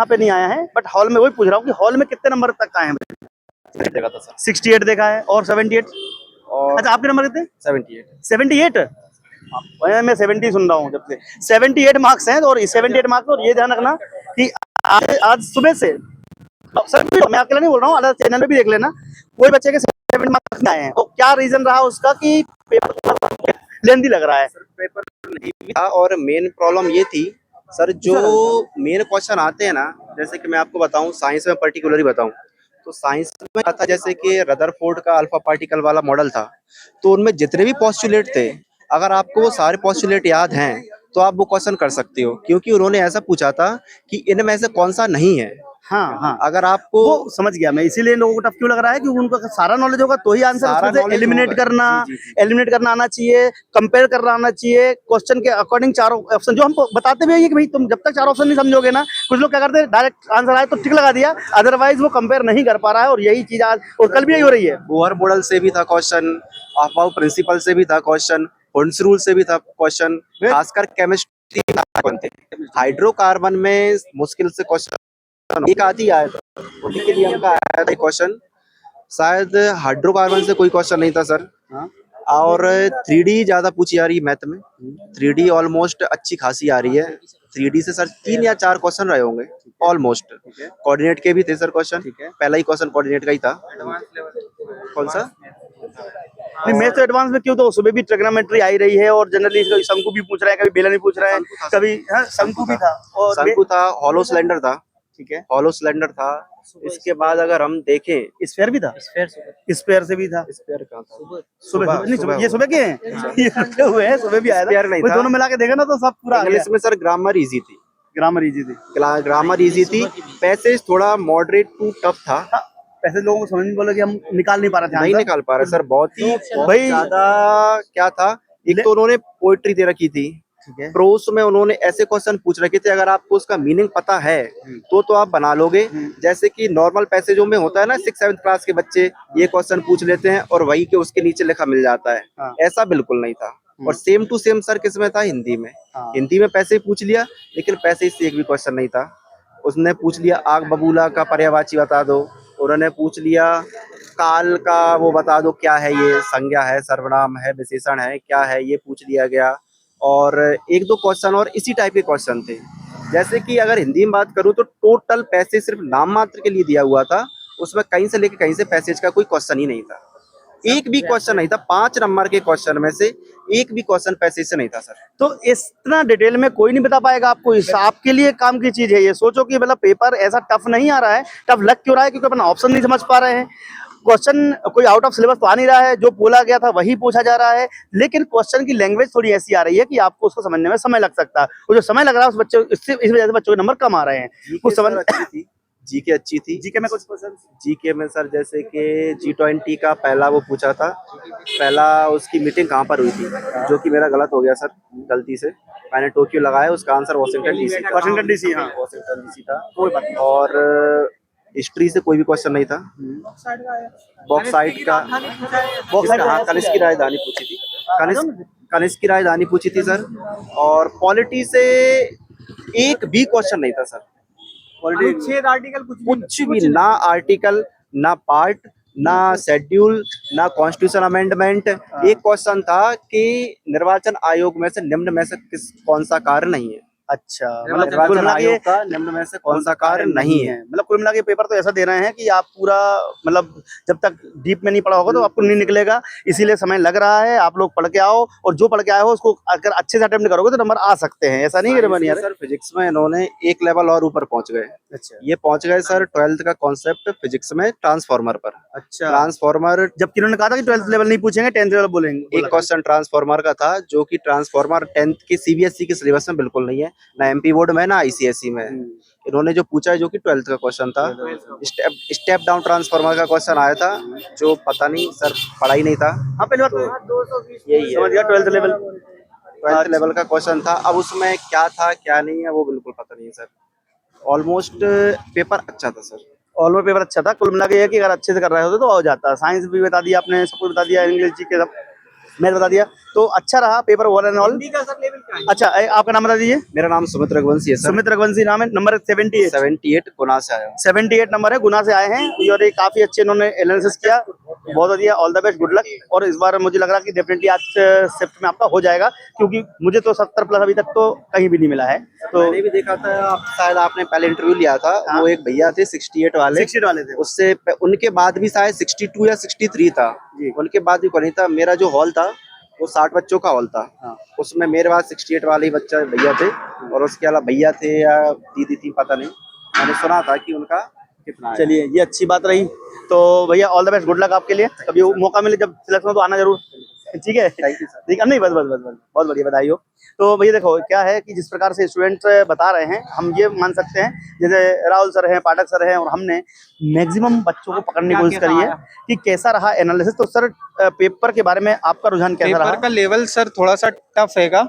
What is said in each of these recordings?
यहाँ पे नहीं आया है, बट हॉल में वही पूछ रहा हूँ कि हॉल में कितने नंबर तक आए हैं? देखा था सर। 68 देखा है और 78। और अच्छा, आपके नंबर कितने? 78। 78। मैं 70 सुन रहा हूँ जब से। 78 मार्क्स हैं और 78 मार्क्स। और ये ध्यान रखना कि आज सुबह से, अब सर मैं अकेला नहीं बोल रहा हूँ, अलग चैनल पे भी देख लेना, कोई बच्चे के 70 मार्क्स आए हैं। तो क्या रीजन रहा उसका कि पेपर लेंदी लग रहा है? सर पेपर नहीं भी था और मेन प्रॉब्लम ये थी सर, जो मेन क्वेश्चन आते हैं ना, जैसे कि मैं आपको बताऊं, साइंस में पर्टिकुलरली बताऊं तो साइंस में था जैसे कि रदरफोर्ड का अल्फा पार्टिकल वाला मॉडल था। तो उनमें जितने भी पोस्टुलेट थे, अगर आपको वो सारे पोस्टुलेट याद हैं तो आप वो क्वेश्चन कर सकते हो, क्योंकि उन्होंने ऐसा पूछा था कि इनमें से कौन सा नहीं है। हाँ हाँ, अगर आपको वो समझ गया मैं, इसीलिए लोगों को टफ क्यों लग रहा है, क्योंकि उनको सारा नॉलेज होगा तो ही आंसर सारा उसमें से knowledge एलिमिनेट होगा। करना, जी, जी, जी। एलिमिनेट करना आना चाहिए, कंपेयर करना आना चाहिए, क्वेश्चन के अकॉर्डिंग चारों ऑप्शन जो हम बताते भी है कि भाई तुम जब तक चार ऑप्शन नहीं समझोगे ना, कुछ लोग क्या करते हैं डायरेक्ट आंसर आए तो टिक लगा दिया, अदरवाइज वो कंपेयर नहीं कर पा रहा है। और यही चीज आज और कल भी यही हो रही है। बोहर मॉडल से भी था क्वेश्चन, अफबाउ प्रिंसिपल से भी था क्वेश्चन, हुंस रूल से भी था क्वेश्चन, खासकर केमिस्ट्री बनते हाइड्रोकार्बन में मुश्किल से क्वेश्चन एक आधी आया था, उसी के लिए हमका आया था क्वेश्चन। शायद हाइड्रोकार्बन से कोई क्वेश्चन नहीं था सर। और 3D ज्यादा पूछी जा रही है मैथ में। 3D ऑलमोस्ट अच्छी खासी आ रही है। 3D से सर 3 या 4 क्वेश्चन रहे होंगे ऑलमोस्ट। कोऑर्डिनेट के भी थे सर क्वेश्चन, पहला ही क्वेश्चन कोऑर्डिनेट का ही था। कौन सा? नहीं, मैं तो एडवांस में क्यों, तो सुबह भी ट्रिग्नोमेट्री आई रही है और जनरली शंकु भी पूछ रहा है, कभी बेलन भी पूछ रहा है, कभी शंकु भी था और शंकु था, हॉलो सिलेंडर था, ठीक है, हॉलो सिलेंडर था। इसके बाद अगर हम देखें, स्फेयर भी था, स्फेयर से भी था। स्पेयर कहाँ था? सुबह नहीं, सुबह ये सुबह के हैं, ये रखे हुए हैं, सुबह भी आया था। स्पेयर नहीं वो था। दोनों मिला के देखा ना तो सब पूरा आ गया। इंग्लिश में सर ग्रामर इजी थी, ग्रामर इजी थी, ग्रामर इजी थी। पैसेज थोड़ा मॉडरेट टू टफ था। हाँ, पैसे लोगों को समझ में बोला कि हम निकाल नहीं पा रहे थे नहीं आंसर। निकाल पा रहे सर, बहुत ही भाई ज्यादा। क्या था, एक तो उन्होंने पोइट्री दे रखी थी, ठीक है, प्रोस में उन्होंने ऐसे क्वेश्चन पूछ रखे थे, अगर आपको उसका मीनिंग पता है तो आप बना लोगे। जैसे कि नॉर्मल पैसेजों में होता है ना, 6-7 क्लास के बच्चे ये क्वेश्चन पूछ लेते हैं और वही के उसके नीचे लिखा मिल जाता है। हाँ। ऐसा बिल्कुल नहीं था। और सेम टू सेम सर किस में था? हिंदी में। हाँ। हिंदी में पैसे ही पूछ लिया, लेकिन पैसे से एक भी क्वेश्चन नहीं था। उसने पूछ लिया आग बबूला का पर्यायवाची बता दो, उन्होंने पूछ लिया काल का वो बता दो, क्या है ये, संज्ञा है, सर्वनाम है, विशेषण है, क्या है, ये पूछ लिया गया। और एक दो क्वेश्चन और इसी टाइप के क्वेश्चन थे। जैसे कि अगर हिंदी में बात करूं तो टोटल पैसेज सिर्फ नाम मात्र के लिए दिया हुआ था, उसमें कहीं से लेके कहीं से पैसेज का कोई क्वेश्चन ही नहीं था, एक भी क्वेश्चन नहीं था। 5 नंबर के क्वेश्चन में से एक भी क्वेश्चन पैसेज से नहीं था सर। तो इतना डिटेल में कोई नहीं बता पाएगा आपको, इस आपके लिए काम की चीज है ये। सोचो कि मतलब पेपर ऐसा टफ नहीं आ रहा है, टफ लग क्यों रहा है, क्योंकि अपन ऑप्शन नहीं समझ पा रहे हैं। क्वेश्चन कोई आउट ऑफ सिलेबस तो आ नहीं रहा है, जो बोला गया था वही पूछा जा रहा है, लेकिन क्वेश्चन की लैंग्वेज थोड़ी ऐसी आ रही है कि आपको उसको समझने में समय लग सकता है। वो जो समय लग रहा है उस बच्चे, इस वजह से बच्चों के नंबर कम आ रहे हैं। कुछ समझ अच्छी थी, जीके अच्छी थी। जीके में कुछ क्वेश्चन, जीके में सर जैसे कि G20 का पहला वो पूछा था, पहला उसकी मीटिंग कहाँ पर हुई थी, जो कि मेरा गलत हो गया सर, गलती से मैंने टोक्यो लगाया, उसका आंसर वाशिंगटन डीसी था। वाशिंगटन डीसी, हाँ वाशिंगटन डीसी था। और हिस्ट्री से कोई भी क्वेश्चन नहीं था। बॉक्साइट का, हाँ कनिष्क की राजधानी पूछी थी, कनिष्क की राजधानी पूछी थी सर। और पॉलिटी से एक भी क्वेश्चन नहीं था सर। अनुच्छेद आर्टिकल कुछ भी ना, आर्टिकल ना, पार्ट ना, शेड्यूल ना, कॉन्स्टिट्यूशन अमेंडमेंट। एक क्वेश्चन था कि निर्वाचन आयोग में से निम्न में से कौन सा कार्य नहीं है। अच्छा, मतलब कुल निर्वाचन मिला के आयोग का निम्न में से कौन सा कार्य नहीं है। मतलब कुल मिला के पेपर तो ऐसा दे रहे हैं कि आप पूरा, मतलब जब तक डीप में नहीं पढ़ा होगा तो आपको नहीं निकलेगा, इसीलिए समय लग रहा है। आप लोग पढ़ के आओ, और जो पढ़ के आए हो उसको अगर अच्छे से अटेम्प्ट करोगे तो नंबर आ सकते हैं, ऐसा नहीं है सर फिजिक्स में इन्होंने एक लेवल और ऊपर पहुंच गए। अच्छा, ये पहुंच गए सर 12th का कॉन्सेप्ट फिजिक्स में ट्रांसफॉर्मर पर। अच्छा, ट्रांसफॉर्मर, जबकि उन्होंने कहा था कि 12th लेवल नहीं पूछेंगे, 10th लेवल बोलेंगे। एक क्वेश्चन ट्रांसफॉर्मर का था, जो कि ट्रांसफॉर्मर 10th के सीबीएसई के सिलेबस में बिल्कुल नहीं है, ना एमपी बोर्ड में, ना आईसीएसई में। इन्होंने जो पूछा है, जो कि 12th का क्वेश्चन था, स्टेप डाउन ट्रांसफॉर्मर का क्वेश्चन आया था, जो पता नहीं सर, पढ़ा ही नहीं था। हाँ, पहले बात तो यही समझ गया, 12th लेवल, 12th लेवल का क्वेश्चन था। अब उसमें क्या था क्या नहीं है वो बिल्कुल पता नहीं है सर। ऑलमोस्ट पेपर अच्छा था सर। ऑलमोस्ट पेपर अच्छा था। कुल मिला के ये है कि अगर अच्छे से कर रहे होते तो हो जाता। साइंस भी बता दिया आपने, सब कुछ बता दिया, इंग्लिश जी के सब। मैंने बता दिया। तो अच्छा रहा paper over and all. Hindi का सर लेवल क्या है? अच्छा आपका नाम बता दीजिए। मेरा नाम सुमित रघुवंशी है सर। सुमित रघुवंशी नाम है, नंबर 78 78 गुना से आया हूँ। 78 नंबर है, गुना से आए हैं और ये काफी अच्छे इन्होंने एनालिसिस किया, बहुत बढ़िया। All the best, good luck. और इस बार मुझे लग रहा है कि डेफिनेटली आज शिफ्ट में आपका हो जाएगा, क्योंकि मुझे तो 70 प्लस अभी तक तो कहीं भी नहीं मिला है। तो मैंने भी देखा था, आप शायद आपने पहले इंटरव्यू लिया था, हाँ। वो एक भैया थे 68 वाले, 60 वाले थे। उससे उनके बाद भी शायद 62 या 63 था, जी। उनके बाद भी कोई नहीं था। मेरा जो हॉल था वो 60 बच्चों का हॉल था, हाँ। उसमें मेरे पास 68 वाले ही बच्चा भैया थे, और उसके अलावा भैया थे या दीदी थी पता नहीं, मैंने सुना था कि उनका कितना है। चलिए ये अच्छी बात रही। तो भैया all the best, good luck आपके लिए। कभी मौका मिले जब सिलेक्शन हो तो आना जरूर, ठीक है। Thank you sir. ठीक है, नहीं बस बस बस बस, बहुत बढ़िया, बधाई हो। तो भैया देखो क्या है कि जिस प्रकार से स्टूडेंट बता रहे हैं, हम ये मान सकते हैं जैसे राहुल सर हैं, पाठक सर हैं, और हमने मैक्सिमम बच्चों को पकड़ने की कोशिश करी है कि कैसा रहा एनालिसिस। तो सर पेपर के बारे में आपका रुझान कैसा रहा? पेपर का लेवल सर थोड़ा सा टफ हैगा,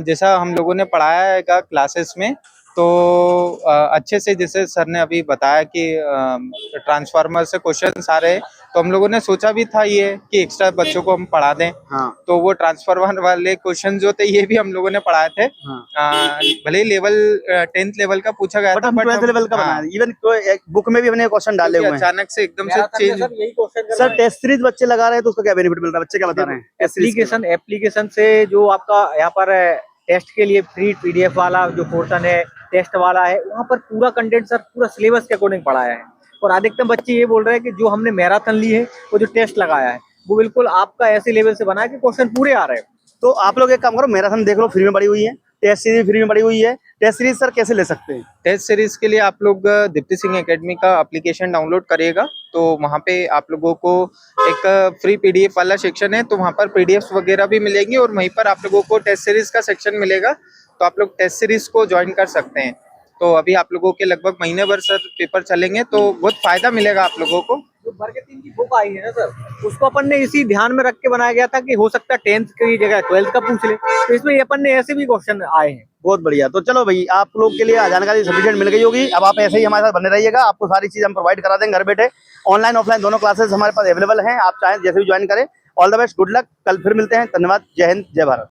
जैसा हम लोगों ने पढ़ाया हैगा क्लासेस में, तो अच्छे से जैसे सर ने अभी बताया कि ट्रांसफार्मर से क्वेश्चन आ रहे हैं, तो हम लोगों ने सोचा भी था ये कि एक्स्ट्रा बच्चों को हम पढ़ा दें। हाँ। तो वो ट्रांसफार्मर वाले क्वेश्चन जो थे ये भी हम लोगों ने पढ़ाए थे। हाँ। भले ही लेवल 10th लेवल का पूछा गया बट था, हम 12th लेवल का बनाया, इवन बुक में भी हमने क्वेश्चन डाले हुए हैं। अचानक से एकदम से चेंज। सर यही क्वेश्चन सर टेस्ट सीरीज बच्चे लगा रहे हैं तो उसका क्या बेनिफिट मिल रहा है, बच्चे क्या बता रहे हैं? टेस्ट सीरीज के एप्लीकेशन से जो आपका यहाँ पर टेस्ट के लिए फ्री पीडीएफ वाला जो पोर्शन है, टेस्ट वाला है, वहाँ पर पूरा कंटेंट सर पूरा सिलेबस के अकॉर्डिंग पढ़ाया है। और अधिकतम बच्चे ये बोल रहे हैं कि जो हमने मैराथन ली है, वो जो टेस्ट लगाया है, वो बिल्कुल आपका ऐसे लेवल से बना है कि क्वेश्चन पूरे आ रहे हैं। तो आप लोग एक काम करो, मैराथन देख लो, फ्री में पड़ी हुई है, टेस्ट सीरीज फ्री में पड़ी हुई है। टेस्ट सीरीज सर कैसे ले सकते हैं? टेस्ट सीरीज के लिए आप लोग दीप्ति सिंह एकेडमी का एप्लीकेशन डाउनलोड करिएगा, तो वहाँ पे आप लोगों को एक फ्री पीडीएफ वाला सेक्शन है, तो वहाँ पर पीडीएफ वगैरह भी मिलेंगी, और वहीं पर आप लोगों को टेस्ट सीरीज का सेक्शन मिलेगा, तो आप लोग टेस्ट सीरीज को ज्वाइन कर सकते हैं। तो अभी आप लोगों के लगभग महीने भर सर पेपर चलेंगे, तो बहुत फायदा मिलेगा आप लोगों को। जो वर्ग 3 की बुक आई है ना सर, उसको अपन ने इसी ध्यान में रख के बनाया गया था कि हो सकता है 10th की जगह 12th का पूछ ले, तो इसमें अपन ने ऐसे भी क्वेश्चन आए हैं। बहुत बढ़िया। तो चलो भाई, आप लोग के लिए जानकारी सफिशिएंट मिल गई होगी। अब आप ऐसे ही हमारे साथ बने रहिएगा, आपको सारी चीज हम प्रोवाइड करा देंगे घर बैठे। ऑनलाइन ऑफलाइन दोनों क्लासेस हमारे पास अवेलेबल हैं, आप चाहें जैसे भी ज्वाइन करें। All the best, good luck. कल फिर मिलते हैं। धन्यवाद। जय हिंद, जय भारत।